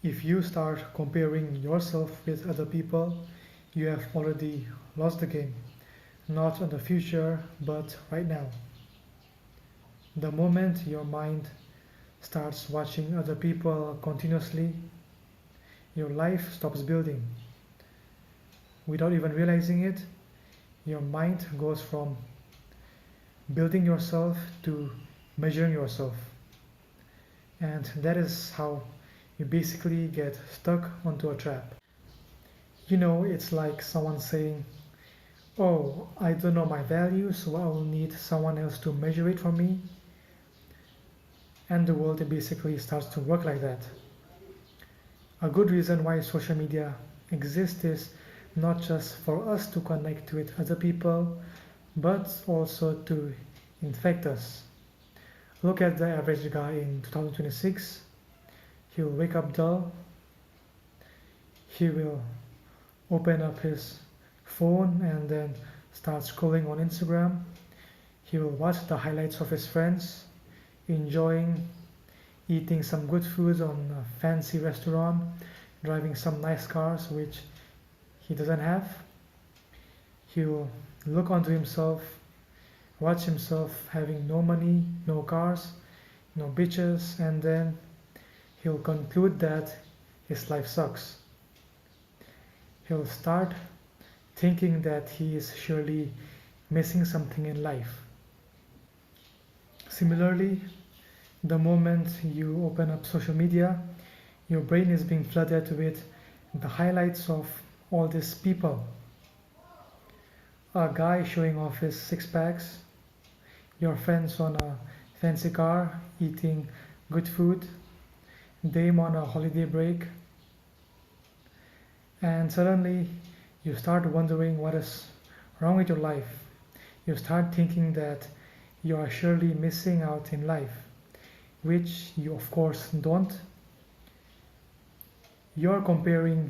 If you start comparing yourself with other people, you have already lost the game, not on the future, but right now. The moment your mind starts watching other people continuously, your life stops building. Without even realizing it, your mind goes from building yourself to measuring yourself. And that is how you basically get stuck onto a trap. It's like someone saying, "Oh, I don't know my value, so I will need someone else to measure it for me." And the world basically starts to work like that. A good reason why social media exists is not just for us to connect with other people, but also to infect us. Look at the average guy in 2026. He'll wake up dull. He will open up his phone and then start scrolling on Instagram. He will watch the highlights of his friends, enjoying eating some good food on a fancy restaurant, driving some nice cars which he doesn't have. He will look onto himself, watch himself having no money, no cars, no bitches, and then he'll conclude that his life sucks. He'll start thinking that he is surely missing something in life. Similarly, the moment you open up social media, your brain is being flooded with the highlights of all these people. A guy showing off his six packs, your friends on a fancy car, eating good food, them on a holiday break, and suddenly you start wondering what is wrong with your life. You start thinking that you are surely missing out in life, which you of course don't. You're comparing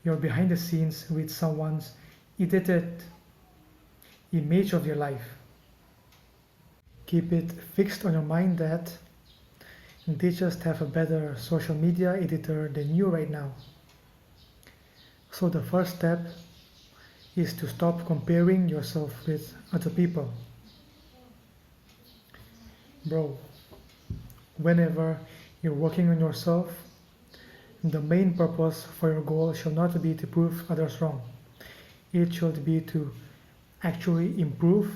your behind the scenes with someone's edited image of your life. Keep it fixed on your mind that they just have a better social media editor than you right now. So the first step is to stop comparing yourself with other people. Bro, whenever you're working on yourself, the main purpose for your goal should not be to prove others wrong. It should be to actually improve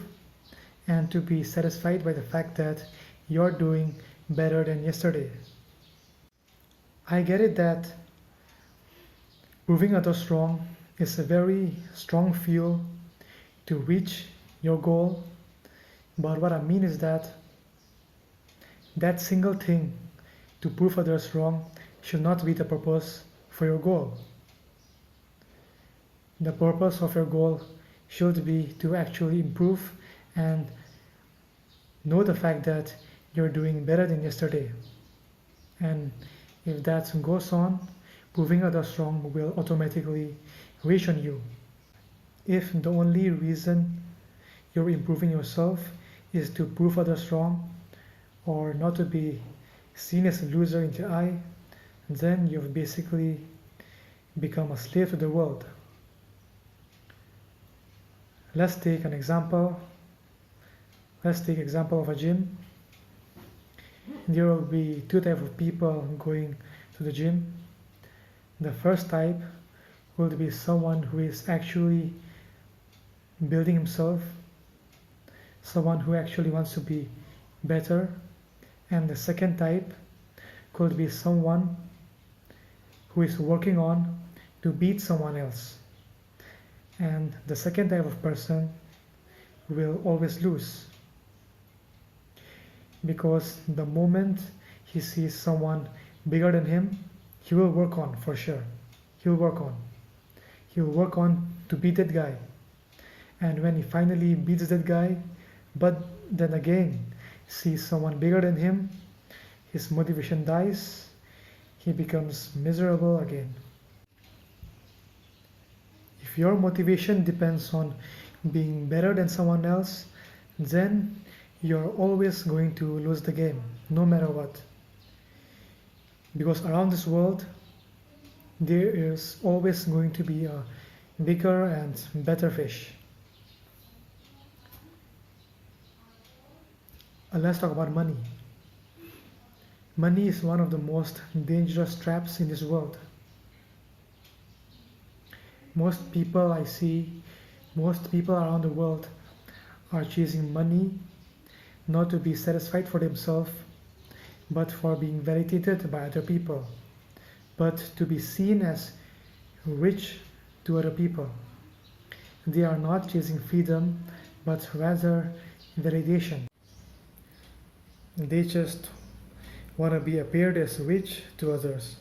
and to be satisfied by the fact that you're doing better than yesterday. I get it that proving others wrong is a very strong fuel to reach your goal, but what I mean is that that single thing to prove others wrong should not be the purpose for your goal. The purpose of your goal should be to actually improve and know the fact that you're doing better than yesterday. And if that goes on, proving others wrong will automatically ration you. If the only reason you're improving yourself is to prove others wrong or not to be seen as a loser in the eye, then you've basically become a slave to the world. Let's take an example. Let's take example of a gym. There will be two types of people going to the gym. The first type will be someone who is actually building himself, someone who actually wants to be better. And the second type could be someone who is working on to beat someone else. And the second type of person will always lose, because the moment he sees someone bigger than him, he will work on for sure. He'll work on to beat that guy. And when he finally beats that guy, but then again sees someone bigger than him, his motivation dies, he becomes miserable again. If your motivation depends on being better than someone else, then you're always going to lose the game, no matter what. Because around this world, there is always going to be a bigger and better fish. Let's talk about money. Money is one of the most dangerous traps in this world. Most people I see, most people around the world are chasing money not to be satisfied for themselves, but for being validated by other people, but to be seen as rich to other people. They are not chasing freedom, but rather validation. They just want to be appeared as rich to others.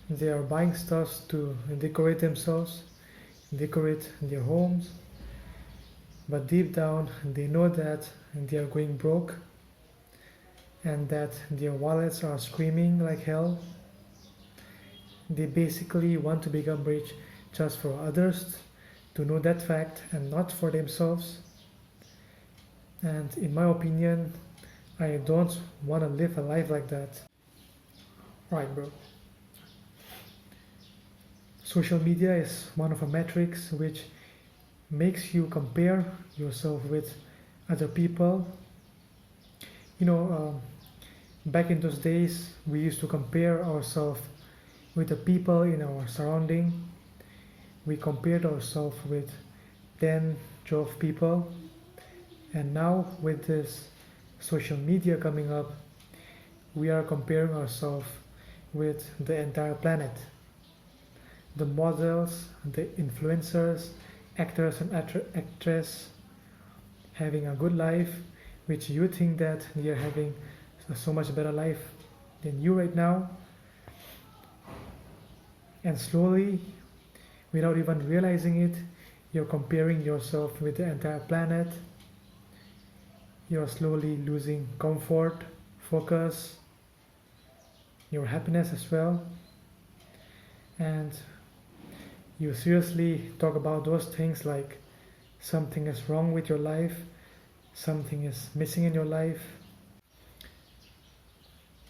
They are buying stuff to decorate themselves, decorate their homes, but deep down they know that they are going broke and that their wallets are screaming like hell. They basically want to become rich just for others to know that fact and not for themselves. And in my opinion, I don't want to live a life like that. Right, bro. Social media is one of the metrics which makes you compare yourself with other people. You know, back in those days, we used to compare ourselves with the people in our surrounding. We compared ourselves with 10, 12 people. And now with this social media coming up, we are comparing ourselves with the entire planet. The models, the influencers, actors and actresses having a good life, which you think that they are having a so much better life than you right now. And slowly, without even realizing it, you're comparing yourself with the entire planet. You're slowly losing comfort, focus, your happiness as well. And you seriously talk about those things like something is wrong with your life, something is missing in your life.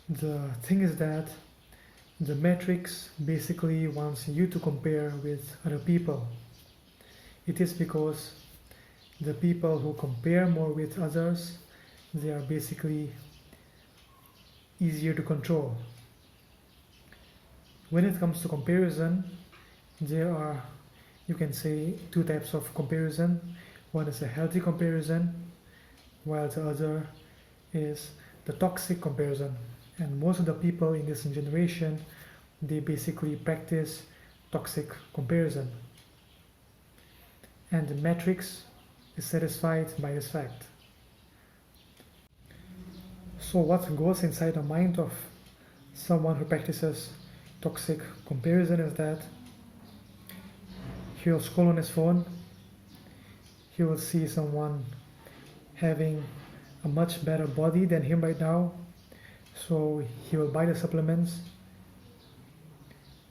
The thing is that the matrix basically wants you to compare with other people. It is because the people who compare more with others, they are basically easier to control. When it comes to comparison, there are, you can say, two types of comparison. One is a healthy comparison, while the other is the toxic comparison. And most of the people in this generation, they basically practice toxic comparison. And the matrix is satisfied by this fact. So what goes inside the mind of someone who practices toxic comparison is that he will scroll on his phone, he will see someone having a much better body than him right now, so he will buy the supplements,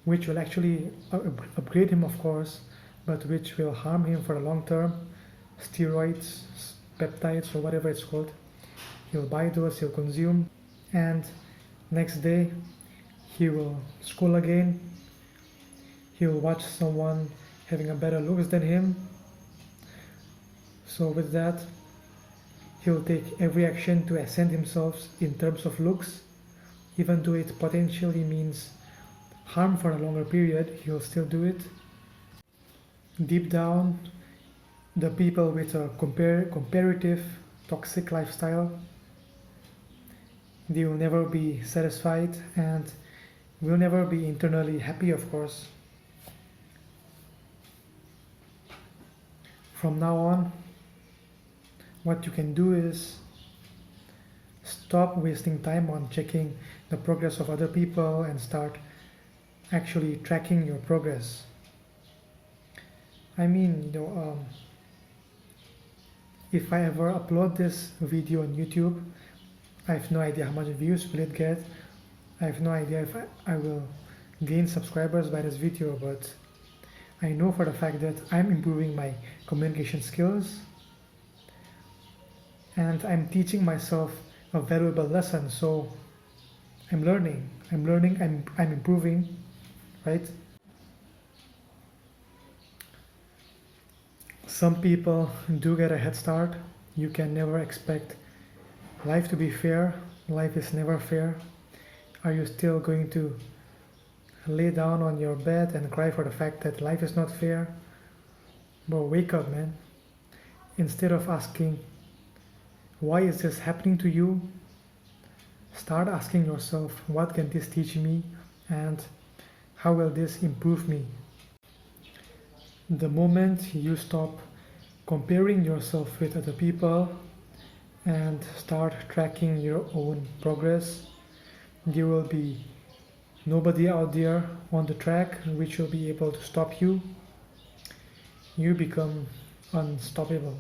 which will actually upgrade him, of course, but which will harm him for the long term. Steroids, peptides, or whatever it's called. He'll buy those, he'll consume, and next day he will scroll again. He will watch someone having a better looks than him. So with that, he will take every action to ascend himself in terms of looks, even though it potentially means harm for a longer period, he will still do it. Deep down, the people with a comparative toxic lifestyle, they will never be satisfied and will never be internally happy, of course. From now on, what you can do is stop wasting time on checking the progress of other people and start actually tracking your progress. I mean, if I ever upload this video on YouTube, I have no idea how much views will it get. I have no idea if I will gain subscribers by this video, but I know for the fact that I'm improving my communication skills and I'm teaching myself a valuable lesson. So I'm learning, I'm improving. right? Some people do get a head start. You can never expect life to be fair. Life is never fair. Are you still going to lay down on your bed and cry for the fact that life is not fair? But wake up, man. Instead of asking, why is this happening to you? Start asking yourself, what can this teach me and how will this improve me? The moment you stop comparing yourself with other people and start tracking your own progress, there will be nobody out there on the track which will be able to stop you. You become unstoppable.